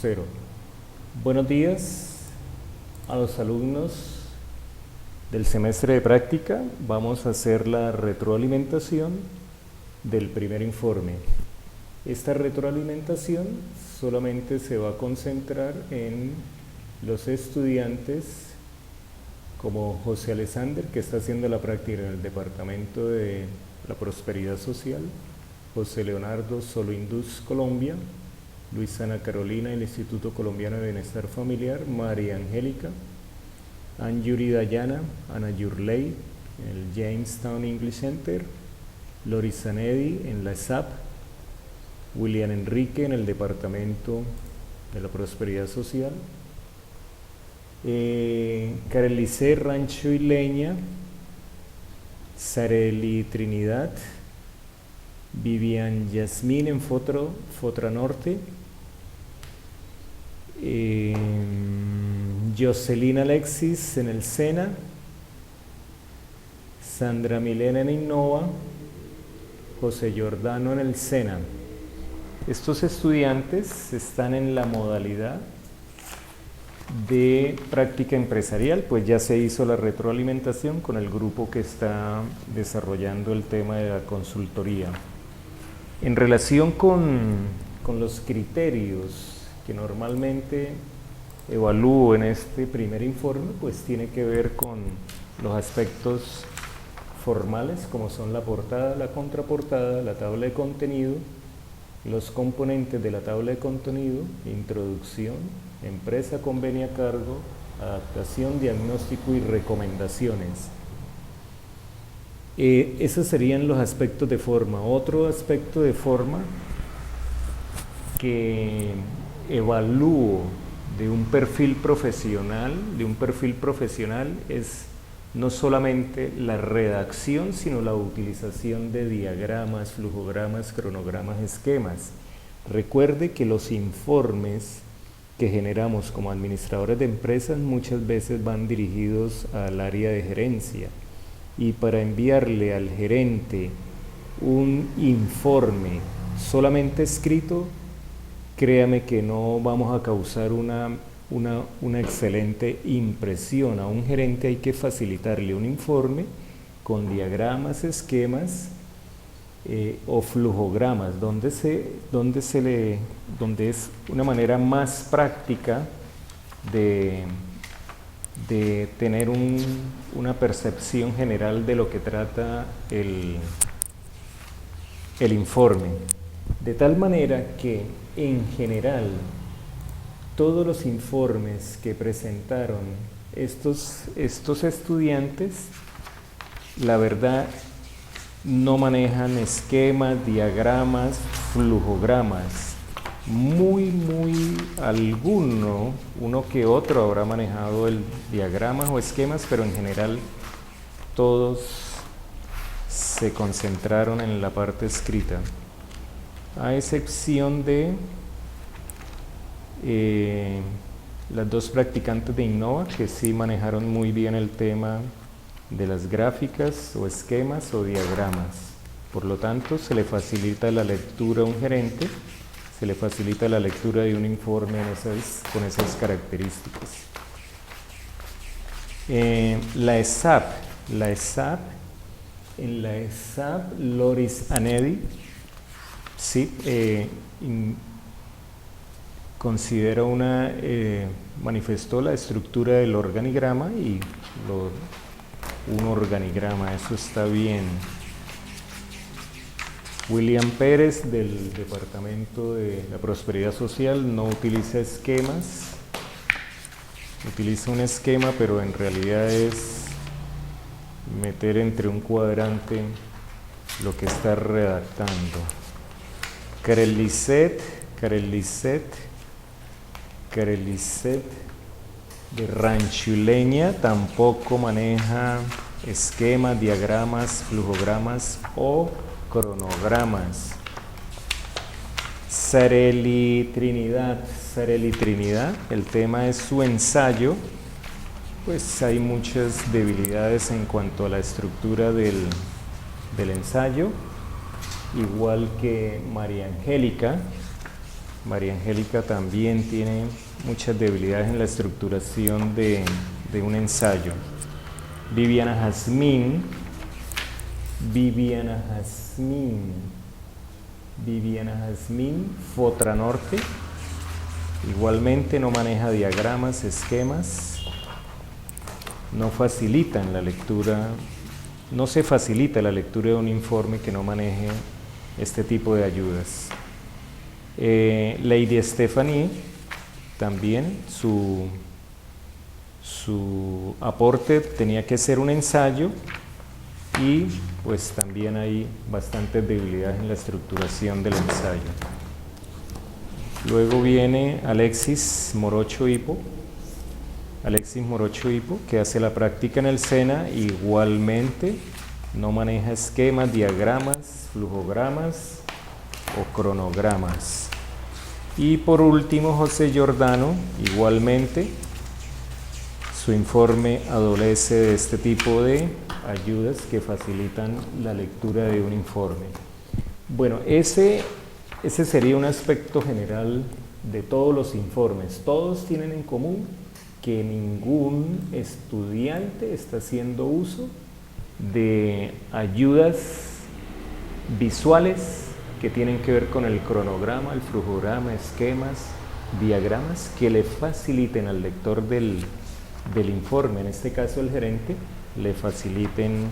Cero. Buenos días a los alumnos del semestre de práctica. Vamos a hacer la retroalimentación del primer informe. Esta retroalimentación solamente se va a concentrar en los estudiantes como José Alexander, que está haciendo la práctica en el Departamento de la Prosperidad Social, José Leonardo Soloindus, Colombia, Luisa Ana Carolina, el Instituto Colombiano de Bienestar Familiar, María Angélica, Anjuri Dayana, Ana Yurley, en el Jamestown English Center, Loris Zanedi en la SAP, William Enrique en el Departamento de la Prosperidad Social, Carelice Rancho y Leña, Sareli Trinidad, Vivian Yasmín en Fotra Norte, Jocelyn Alexis en el SENA, Sandra Milena en Innova, José Giordano en el SENA. Estos estudiantes están en la modalidad de práctica empresarial, pues ya se hizo la retroalimentación con el grupo que está desarrollando el tema de la consultoría. En relación con los criterios que normalmente evalúo en este primer informe, pues tiene que ver con los aspectos formales, como son la portada, la contraportada, la tabla de contenido, los componentes de la tabla de contenido, introducción, empresa, convenio a cargo, adaptación, diagnóstico y recomendaciones. Esos serían los aspectos de forma. Otro aspecto de forma que evalúo de un perfil profesional, es no solamente la redacción, sino la utilización de diagramas, flujogramas, cronogramas, esquemas. Recuerde que los informes que generamos como administradores de empresas muchas veces van dirigidos al área de gerencia, y para enviarle al gerente un informe solamente escrito, créame que no vamos a causar una excelente impresión. A un gerente hay que facilitarle un informe con diagramas, esquemas o flujogramas, donde es una manera más práctica de tener una percepción general de lo que trata el informe. De tal manera que, en general, todos los informes que presentaron estos estudiantes, la verdad, no manejan esquemas, diagramas, flujogramas. Uno que otro habrá manejado el diagramas o esquemas, pero en general todos se concentraron en la parte escrita, a excepción de las dos practicantes de Innova, que sí manejaron muy bien el tema de las gráficas o esquemas o diagramas. Por lo tanto, se le facilita la lectura a un gerente, se le facilita la lectura de un informe con esas características. La ESAP, Loris Zanedi, sí, manifestó la estructura del organigrama y un organigrama, eso está bien. William Pérez, del Departamento de la Prosperidad Social, no utiliza esquemas, utiliza un esquema, pero en realidad es meter entre un cuadrante lo que está redactando. Carelicet de Rancho y Leña tampoco maneja esquemas, diagramas, flujogramas o cronogramas. Sareli Trinidad, el tema es su ensayo, pues hay muchas debilidades en cuanto a la estructura del ensayo, igual que María Angélica. María Angélica también tiene muchas debilidades en la estructuración de un ensayo. Viviana Jazmín, Fotranorte, igualmente no maneja diagramas, esquemas, no facilitan la lectura, no se facilita la lectura de un informe que no maneje este tipo de ayudas. Lady Stephanie, también su aporte tenía que ser un ensayo y pues también hay bastantes debilidades en la estructuración del ensayo. Luego viene Alexis Morocho Hipo, que hace la práctica en el SENA, igualmente no maneja esquemas, diagramas, flujogramas o cronogramas. Y por último, José Giordano, igualmente, su informe adolece de este tipo de ayudas que facilitan la lectura de un informe. Bueno, ese sería un aspecto general de todos los informes. Todos tienen en común que ningún estudiante está haciendo uso de ayudas visuales que tienen que ver con el cronograma, el flujograma, esquemas, diagramas que le faciliten al lector del informe, en este caso el gerente, le faciliten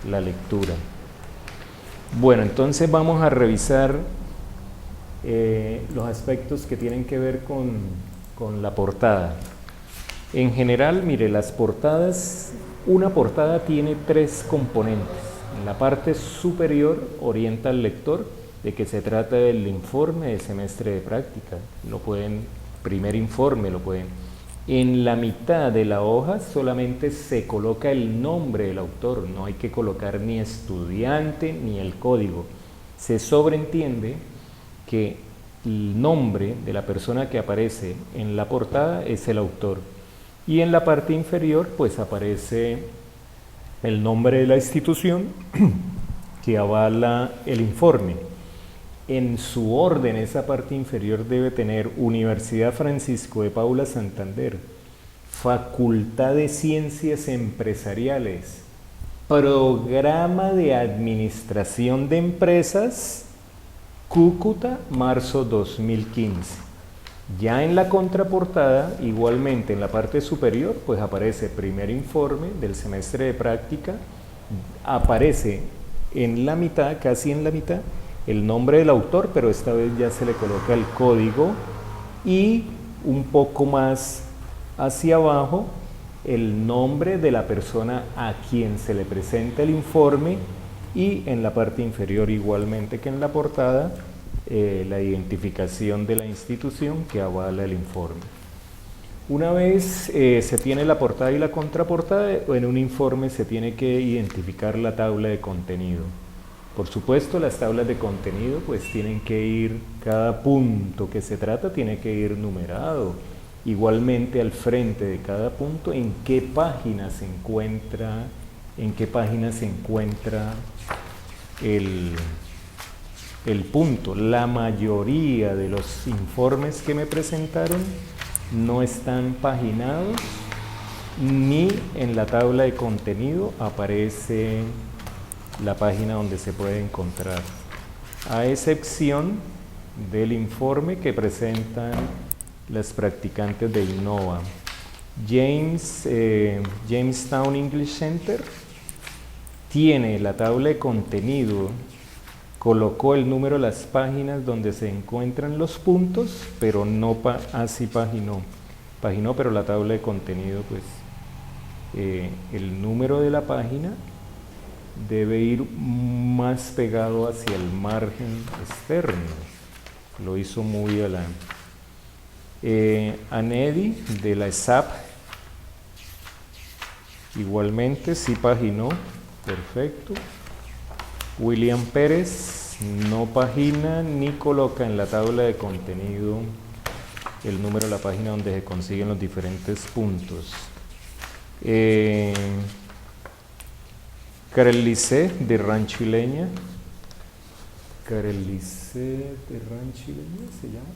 la lectura. Bueno, entonces vamos a revisar los aspectos que tienen que ver con la portada. En general, mire, las portadas, una portada tiene 3 componentes. En la parte superior orienta al lector de que se trata del informe de semestre de práctica. Primer informe lo pueden. En la mitad de la hoja solamente se coloca el nombre del autor, no hay que colocar ni estudiante ni el código. Se sobreentiende que el nombre de la persona que aparece en la portada es el autor. Y en la parte inferior pues aparece el nombre de la institución que avala el informe. En su orden, esa parte inferior debe tener Universidad Francisco de Paula Santander, Facultad de Ciencias Empresariales, Programa de Administración de Empresas, Cúcuta, marzo 2015. Ya en la contraportada, igualmente en la parte superior, pues aparece primer informe del semestre de práctica, aparece en la mitad, casi en la mitad, el nombre del autor, pero esta vez ya se le coloca el código y un poco más hacia abajo el nombre de la persona a quien se le presenta el informe y en la parte inferior igualmente que en la portada la identificación de la institución que avala el informe. Una vez se tiene la portada y la contraportada, en un informe se tiene que identificar la tabla de contenido. Por supuesto, las tablas de contenido pues tienen que ir, cada punto que se trata tiene que ir numerado. Igualmente al frente de cada punto, en qué página se encuentra el punto. La mayoría de los informes que me presentaron no están paginados, ni en la tabla de contenido aparece la página donde se puede encontrar, a excepción del informe que presentan las practicantes de Innova. Jamestown English Center tiene la tabla de contenido, colocó el número de las páginas donde se encuentran los puntos, pero no así paginó, pero la tabla de contenido, pues el número de la página debe ir más pegado hacia el margen externo. Lo hizo muy a la... Anedi de la ESAP igualmente sí paginó, perfecto. William Pérez no pagina ni coloca en la tabla de contenido el número de la página donde se consiguen los diferentes puntos. Karel Lisset de Rancho Ileña, se llama,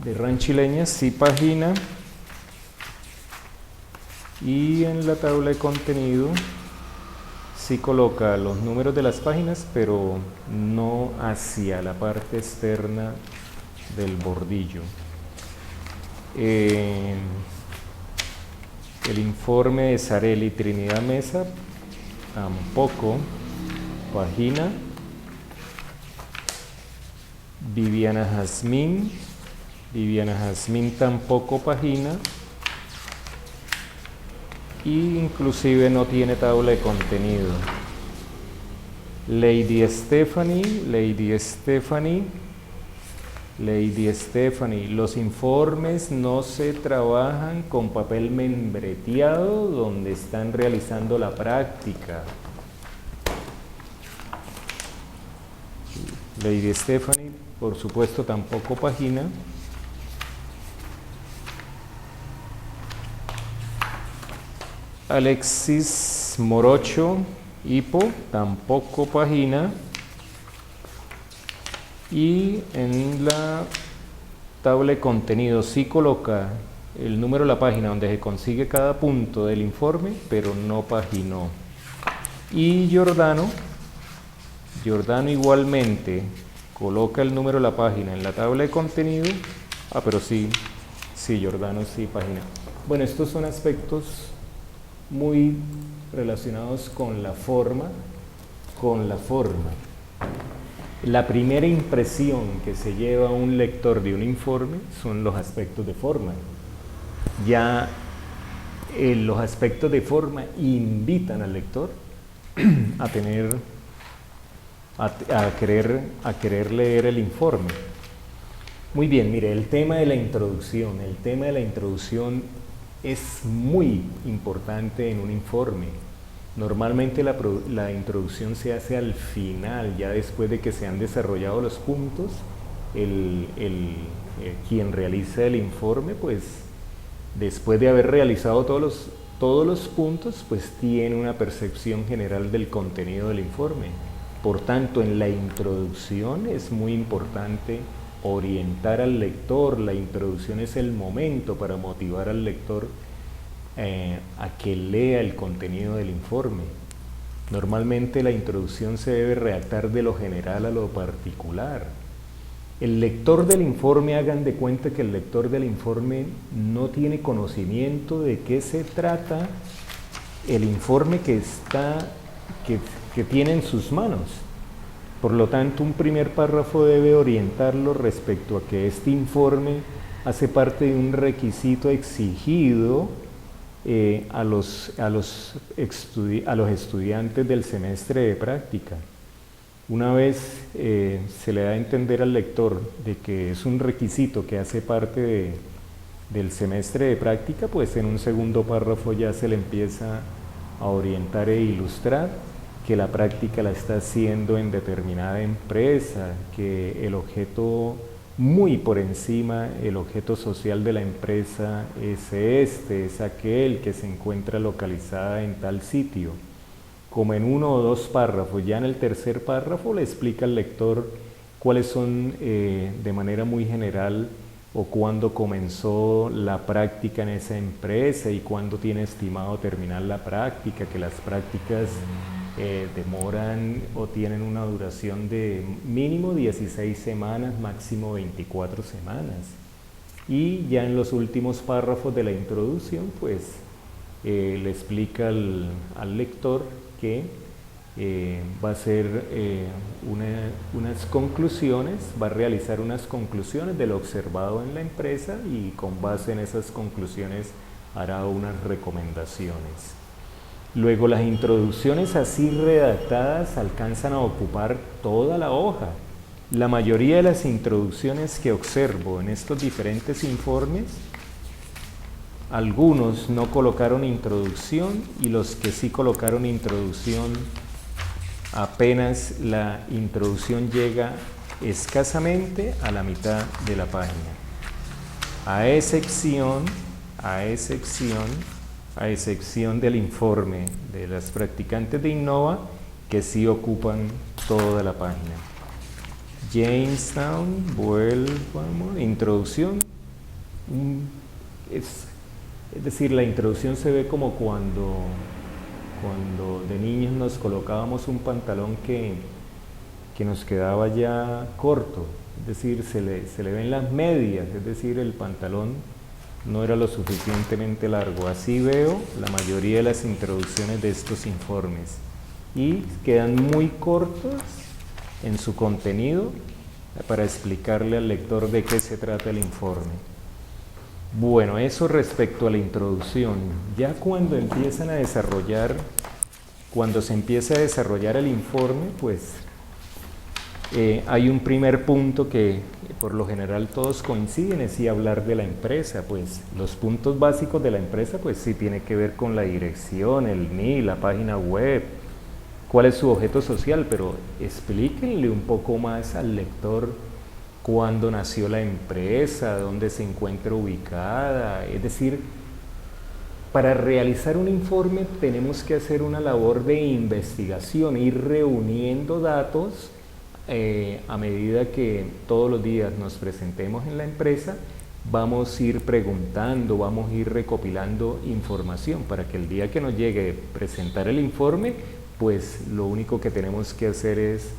de Ranchileñas sí pagina, y en la tabla de contenido sí coloca los números de las páginas, pero no hacia la parte externa del bordillo. El informe de Sareli y Trinidad Mesa tampoco pagina. Viviana Jazmín tampoco pagina, y inclusive no tiene tabla de contenido. Lady Stephanie, los informes no se trabajan con papel membreteado donde están realizando la práctica. Lady Stephanie, por supuesto, tampoco pagina. Alexis Morocho, Hipo, tampoco pagina. Y en la tabla de contenido sí coloca el número de la página donde se consigue cada punto del informe, pero no paginó. Y Giordano igualmente coloca el número de la página en la tabla de contenido. Pero sí, Giordano sí pagina. Bueno, estos son aspectos muy relacionados con la forma. La primera impresión que se lleva un lector de un informe son los aspectos de forma. Ya los aspectos de forma invitan al lector a querer leer el informe. Muy bien, mire, el tema de la introducción es muy importante en un informe. Normalmente la introducción se hace al final, ya después de que se han desarrollado los puntos. Quien realiza el informe, pues después de haber realizado todos los puntos, pues tiene una percepción general del contenido del informe. Por tanto, en la introducción es muy importante orientar al lector. La introducción es el momento para motivar al lector a que lea el contenido del informe. Normalmente la introducción se debe redactar de lo general a lo particular. El lector del informe, hagan de cuenta que el lector del informe no tiene conocimiento de qué se trata el informe que tiene en sus manos. Por lo tanto, un primer párrafo debe orientarlo respecto a que este informe hace parte de un requisito exigido a los estudiantes del semestre de práctica. Una vez se le da a entender al lector de que es un requisito que hace parte del semestre de práctica, pues en un segundo párrafo ya se le empieza a orientar e ilustrar que la práctica la está haciendo en determinada empresa, que el objeto muy por encima, el objeto social de la empresa es aquel que se encuentra localizada en tal sitio. Como en uno o dos párrafos, ya en el tercer párrafo le explica al lector cuáles son de manera muy general o cuándo comenzó la práctica en esa empresa y cuándo tiene estimado terminar la práctica, que las prácticas demoran o tienen una duración de mínimo 16 semanas, máximo 24 semanas. Y ya en los últimos párrafos de la introducción, pues le explica al lector que va a hacer unas conclusiones, va a realizar unas conclusiones de lo observado en la empresa y con base en esas conclusiones hará unas recomendaciones. Luego, las introducciones así redactadas alcanzan a ocupar toda la hoja. La mayoría de las introducciones que observo en estos diferentes informes, algunos no colocaron introducción y los que sí colocaron introducción, apenas la introducción llega escasamente a la mitad de la página. A excepción del informe de las practicantes de Innova, que sí ocupan toda la página. Jamestown, introducción, un- es decir, la introducción se ve como cuando de niños nos colocábamos un pantalón que nos quedaba ya corto, es decir, se le ven las medias, es decir, el pantalón no era lo suficientemente largo. Así veo la mayoría de las introducciones de estos informes y quedan muy cortos en su contenido para explicarle al lector de qué se trata el informe. Bueno, eso respecto a la introducción. Ya cuando se empieza a desarrollar el informe, pues hay un primer punto que por lo general todos coinciden, es sí hablar de la empresa. Pues los puntos básicos de la empresa, pues sí tiene que ver con la dirección, el NI, la página web, cuál es su objeto social, pero explíquenle un poco más al lector cuándo nació la empresa, dónde se encuentra ubicada. Es decir, para realizar un informe tenemos que hacer una labor de investigación, ir reuniendo datos a medida que todos los días nos presentemos en la empresa. Vamos a ir preguntando, vamos a ir recopilando información para que el día que nos llegue a presentar el informe, pues lo único que tenemos que hacer es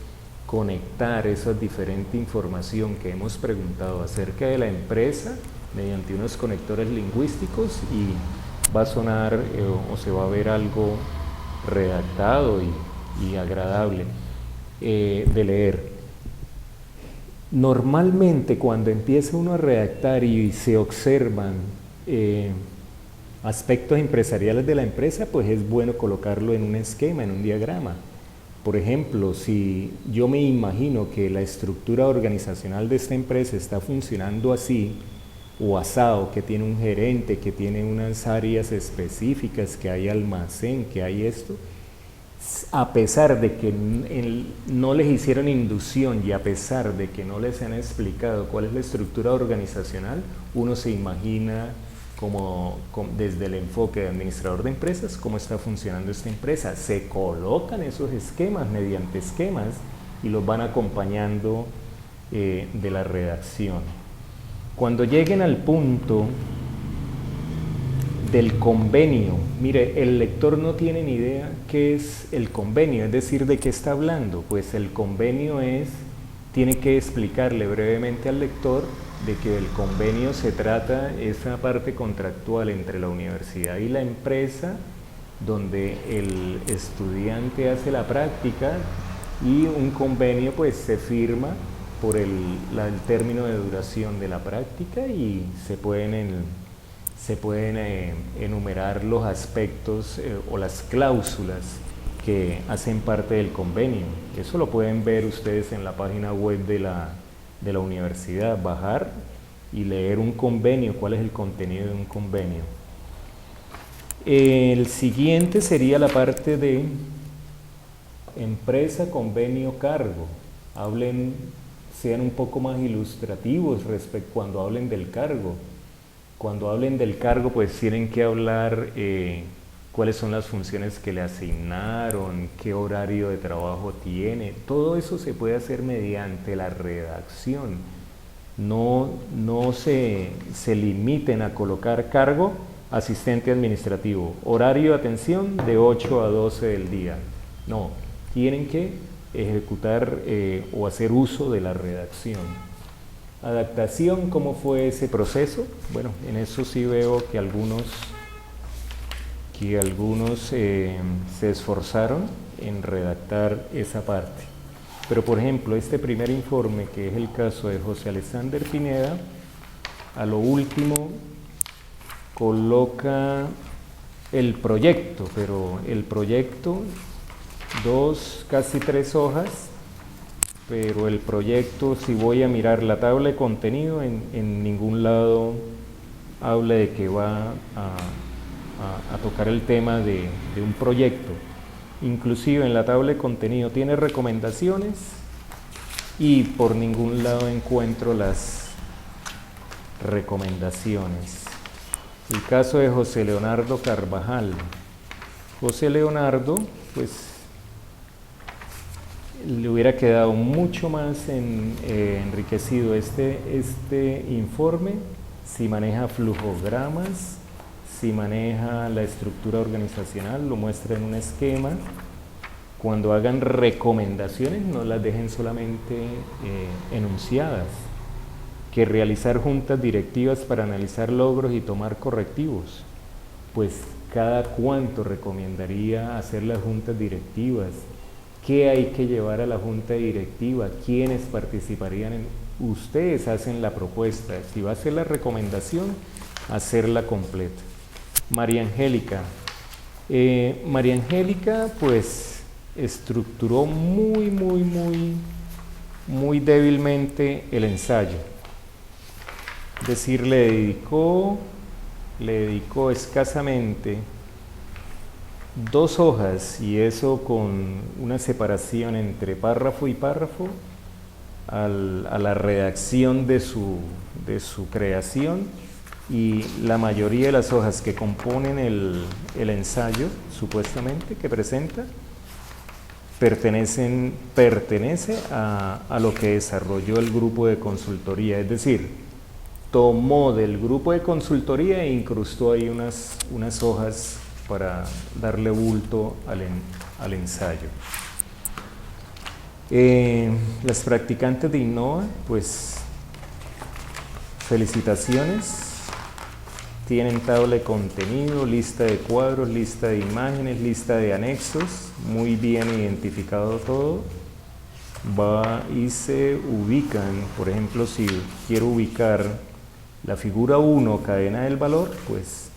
conectar esa diferente información que hemos preguntado acerca de la empresa mediante unos conectores lingüísticos y va a sonar o se va a ver algo redactado y agradable de leer. Normalmente cuando empieza uno a redactar y se observan aspectos empresariales de la empresa, pues es bueno colocarlo en un esquema, en un diagrama. Por ejemplo, si yo me imagino que la estructura organizacional de esta empresa está funcionando así, o asado, que tiene un gerente, que tiene unas áreas específicas, que hay almacén, que hay esto, a pesar de que no les hicieron inducción y a pesar de que no les han explicado cuál es la estructura organizacional, uno se imagina desde el enfoque de administrador de empresas cómo está funcionando esta empresa. Se colocan esos esquemas mediante esquemas y los van acompañando de la redacción. Cuando lleguen al punto del convenio, mire, el lector no tiene ni idea qué es el convenio, es decir, de qué está hablando. Pues el convenio tiene que explicarle brevemente al lector de que el convenio se trata esa parte contractual entre la universidad y la empresa, donde el estudiante hace la práctica y un convenio pues se firma por el término de duración de la práctica y se pueden enumerar los aspectos o las cláusulas que hacen parte del convenio. Eso lo pueden ver ustedes en la página web de la universidad, bajar y leer un convenio, cuál es el contenido de un convenio. El siguiente sería la parte de empresa, convenio, cargo. Sean un poco más ilustrativos cuando hablen del cargo. Cuando hablen del cargo, pues tienen que hablar cuáles son las funciones que le asignaron, qué horario de trabajo tiene. Todo eso se puede hacer mediante la redacción. No se limiten a colocar cargo, asistente administrativo, horario de atención de 8 a 12 del día. No, tienen que ejecutar o hacer uso de la redacción. Adaptación, ¿cómo fue ese proceso? Bueno, en eso sí veo que algunos se esforzaron en redactar esa parte. Pero por ejemplo, este primer informe, que es el caso de José Alexander Pineda, a lo último coloca el proyecto, pero el proyecto, casi 3 hojas, pero el proyecto, si voy a mirar la tabla de contenido, en ningún lado habla de que va a tocar el tema de un proyecto. Inclusive en la tabla de contenido tiene recomendaciones y por ningún lado encuentro las recomendaciones. El caso de José Leonardo Carvajal. José Leonardo, pues le hubiera quedado mucho más enriquecido este informe si maneja flujogramas, si maneja la estructura organizacional, lo muestra en un esquema. Cuando hagan recomendaciones, no las dejen solamente enunciadas, que realizar juntas directivas para analizar logros y tomar correctivos. Pues cada cuánto recomendaría hacer las juntas directivas, qué hay que llevar a la junta directiva, quiénes participarían ustedes hacen la propuesta, si va a hacer la recomendación, hacerla completa. María Angélica. María Angélica pues estructuró muy débilmente el ensayo. Es decir, le dedicó escasamente 2 hojas, y eso con una separación entre párrafo y párrafo, a la redacción de su creación, y la mayoría de las hojas que componen el ensayo, supuestamente, que presenta, pertenece a lo que desarrolló el grupo de consultoría, es decir, tomó del grupo de consultoría e incrustó ahí unas hojas para darle bulto al ensayo. Las practicantes de Innova, pues felicitaciones, tienen tabla de contenido, lista de cuadros, lista de imágenes, lista de anexos, muy bien identificado todo. Va y se ubican, por ejemplo, si quiero ubicar la figura 1, cadena del valor, pues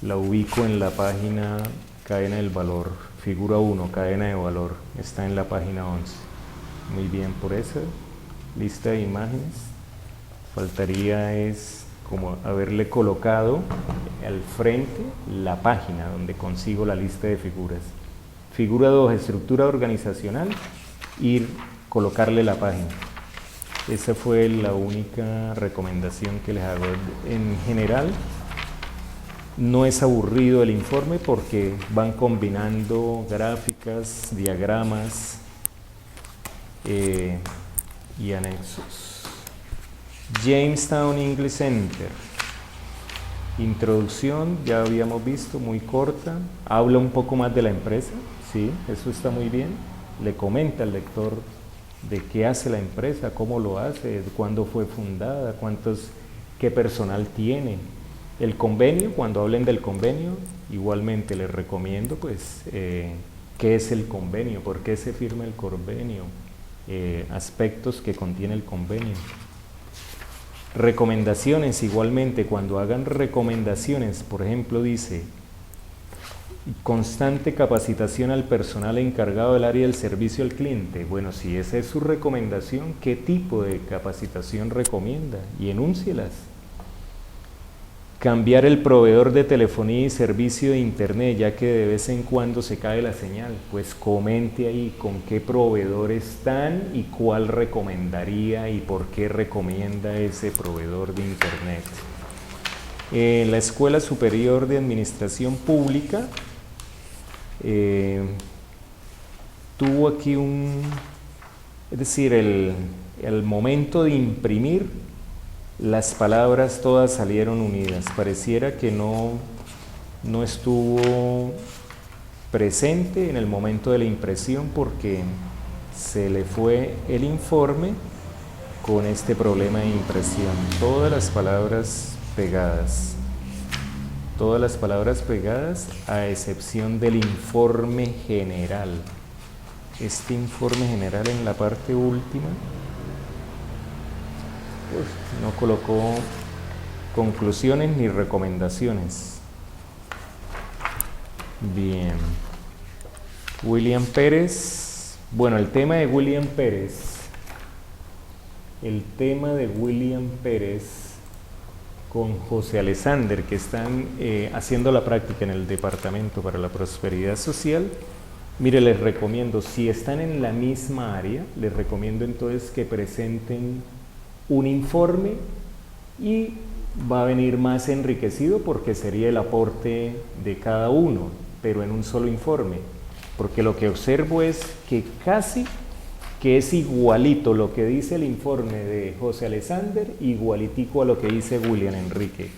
la ubico en la página cadena del valor, figura 1, cadena de valor, está en la página 11. Muy bien por esa lista de imágenes. Faltaría es como haberle colocado al frente la página donde consigo la lista de figuras. Figura 2, estructura organizacional, colocarle la página. Esa fue la única recomendación que les hago. En general, no es aburrido el informe porque van combinando gráficas, diagramas y anexos. Jamestown English Center. Introducción, ya habíamos visto, muy corta. Habla un poco más de la empresa, sí, eso está muy bien. Le comenta al lector de qué hace la empresa, cómo lo hace, cuándo fue fundada, qué personal tiene. El convenio, cuando hablen del convenio, igualmente les recomiendo pues qué es el convenio, por qué se firma el convenio, aspectos que contiene el convenio. Recomendaciones, igualmente, cuando hagan recomendaciones, por ejemplo, dice constante capacitación al personal encargado del área del servicio al cliente. Bueno, si esa es su recomendación, ¿qué tipo de capacitación recomienda? Y enúncielas. Cambiar el proveedor de telefonía y servicio de internet, ya que de vez en cuando se cae la señal. Pues comente ahí con qué proveedor están y cuál recomendaría y por qué recomienda ese proveedor de internet. La Escuela Superior de Administración Pública tuvo aquí es decir, el momento de imprimir, las palabras todas salieron unidas. Pareciera que no estuvo presente en el momento de la impresión porque se le fue el informe con este problema de impresión. Todas las palabras pegadas, a excepción del informe general. Este informe general en la parte última no colocó conclusiones ni recomendaciones. Bien. William Pérez. Bueno, el tema de William Pérez con José Alexander, que están haciendo la práctica en el Departamento para la Prosperidad Social. Mire, les recomiendo, si están en la misma área, les recomiendo entonces que presenten un informe y va a venir más enriquecido porque sería el aporte de cada uno, pero en un solo informe. Porque lo que observo es que que es igualito lo que dice el informe de José Alexander, igualitico a lo que dice William Enrique.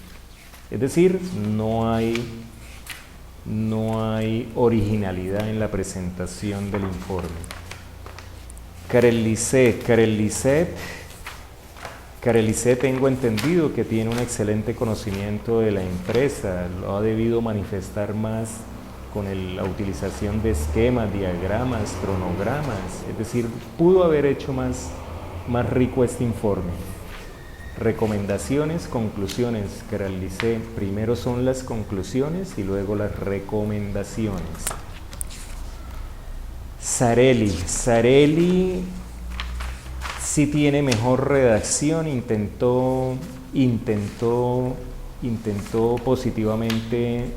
Es decir, no hay originalidad en la presentación del informe. Karel Lisset tengo entendido que tiene un excelente conocimiento de la empresa, lo ha debido manifestar más con la utilización de esquemas, diagramas, cronogramas, es decir, pudo haber hecho más rico este informe. Recomendaciones, conclusiones. Karel Lisset, primero son las conclusiones y luego las recomendaciones. Sarelli sí tiene mejor redacción, intentó positivamente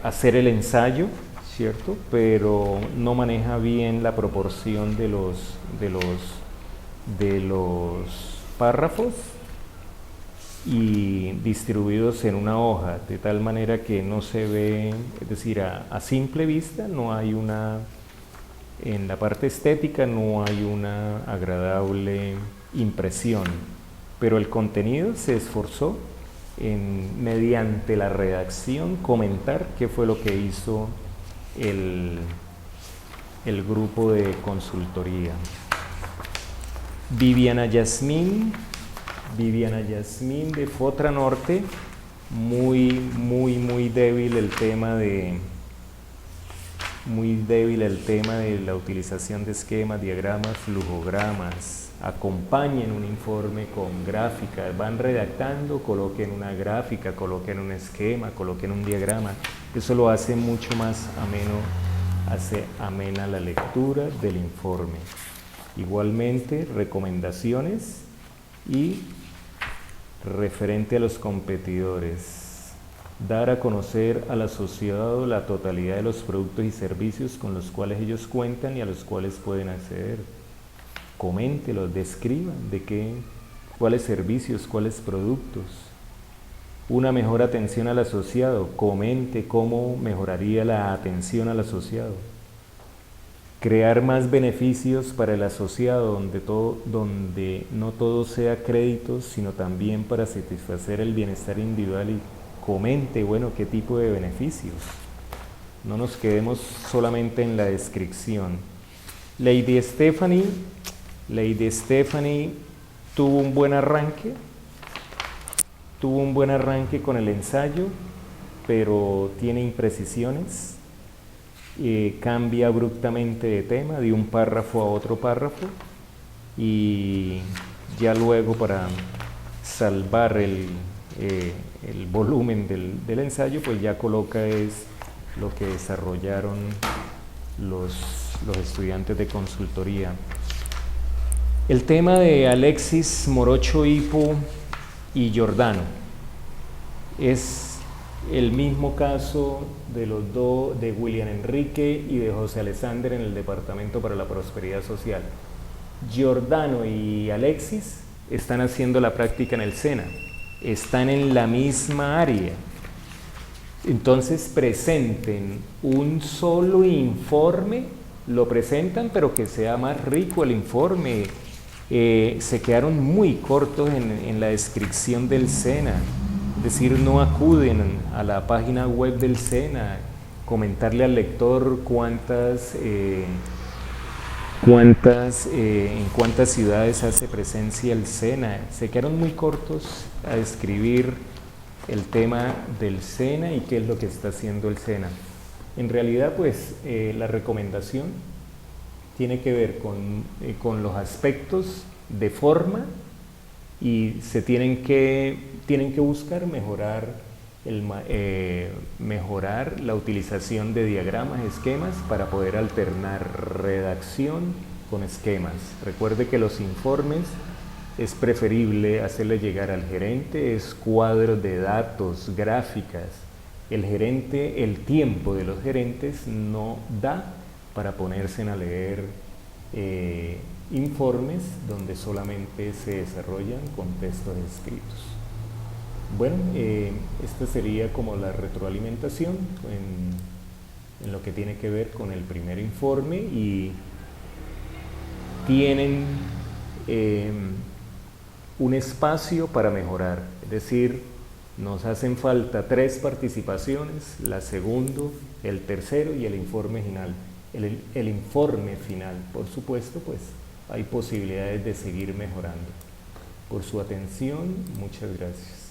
hacer el ensayo, ¿cierto? Pero no maneja bien la proporción de los párrafos y distribuidos en una hoja, de tal manera que no se ve, es decir, a simple vista no hay en la parte estética no hay una agradable impresión, pero el contenido se esforzó mediante la redacción, comentar qué fue lo que hizo el grupo de consultoría. Viviana Yasmín de Fotra Norte, muy débil el tema de la utilización de esquemas, diagramas, flujogramas. Acompañen un informe con gráficas, van redactando, coloquen una gráfica, coloquen un esquema, coloquen un diagrama. Eso lo hace mucho más hace amena la lectura del informe. Igualmente, recomendaciones y referente a los competidores. Dar a conocer al asociado la totalidad de los productos y servicios con los cuales ellos cuentan y a los cuales pueden acceder. Coméntelos, describan cuáles servicios, cuáles productos. Una mejor atención al asociado. Comente cómo mejoraría la atención al asociado. Crear más beneficios para el asociado, donde no todo sea créditos, sino también para satisfacer el bienestar individual y comente, qué tipo de beneficios. No nos quedemos solamente en la descripción. Lady Stephanie tuvo un buen arranque con el ensayo, pero tiene imprecisiones. Cambia abruptamente de tema de un párrafo a otro párrafo y ya luego, para salvar el volumen del ensayo, pues ya coloca lo que desarrollaron los estudiantes de consultoría. El tema de Alexis Morocho Hipo y Giordano es el mismo caso de los dos, de William Enrique y de José Alexander en el Departamento para la Prosperidad Social. Giordano y Alexis están haciendo la práctica en el SENA, están en la misma área. Entonces presenten un solo informe, lo presentan, pero que sea más rico el informe. Se quedaron muy cortos en la descripción del SENA. Es decir, no acuden a la página web del SENA, comentarle al lector en cuántas ciudades hace presencia el SENA. Se quedaron muy cortos a describir el tema del SENA y qué es lo que está haciendo el SENA. En realidad, pues, la recomendación tiene que ver con los aspectos de forma y se tienen que buscar mejorar la utilización de diagramas, esquemas, para poder alternar redacción con esquemas. Recuerde que los informes es preferible hacerle llegar al gerente, es cuadros de datos, gráficas. El tiempo de los gerentes no da para ponerse a leer informes donde solamente se desarrollan con textos escritos. Bueno, esta sería como la retroalimentación en lo que tiene que ver con el primer informe y tienen un espacio para mejorar, es decir, nos hacen falta 3 participaciones, la segundo, el tercero y el informe final. El informe final, por supuesto, pues hay posibilidades de seguir mejorando. Por su atención, muchas gracias.